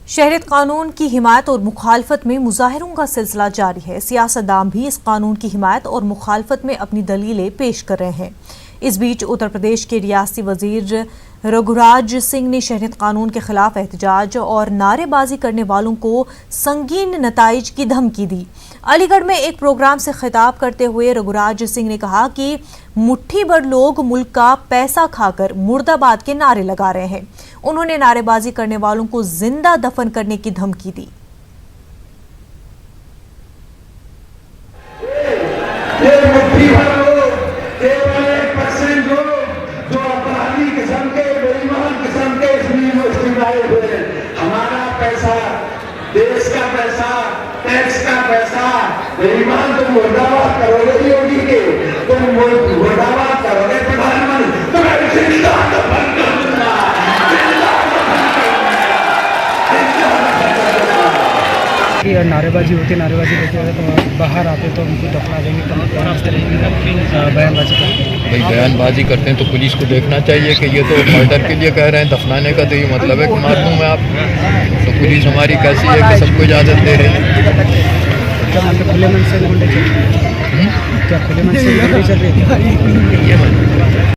शहरियत कानून की हिमायत और मुखालफत में मुजाहिरों का सिलसिला जारी है। सियासतदान भी इस कानून की हिमायत और मुखालफत में अपनी दलीलें पेश कर रहे हैं। इस बीच उत्तर प्रदेश के रियासती वजीर रघुराज सिंह ने शहरियत कानून के खिलाफ एहतजाज और नारेबाजी करने वालों को संगीन नताइज की धमकी दी। अलीगढ़ में एक प्रोग्राम से खिताब करते हुए रघुराज सिंह ने कहा कि मुट्ठी भर लोग मुल्क का पैसा खाकर मुर्दाबाद के नारे लगा रहे हैं। उन्होंने नारेबाजी करने वालों को जिंदा दफन करने की धमकी दी। हमारा पैसा, देश का पैसा, टैक्स का पैसा, बेईमान तुम मुर्दाबाद करोगे योगी के, तुम मुर्दाबाद करोगे प्रधानमंत्री, तुम्हें जिंदा दफन कर दूंगा। नारेबाजी होती, नारेबाजी होती है तो बाहर आते तो उनको दफना देंगे, तो इस तरह की बयानबाजी करते हैं। भाई बयानबाजी करते हैं तो पुलिस को देखना चाहिए कि ये तो मर्डर के लिए कह रहे हैं, दफनाने का तो ये मतलब है कि मार दूँ मैं आप। तो पुलिस हमारी कैसी है कि सबको इजाज़त दे रही है। क्या मतलब खुले मन से गुंडे चल रही है? क्या खुले मन से गुंडे चल रही है?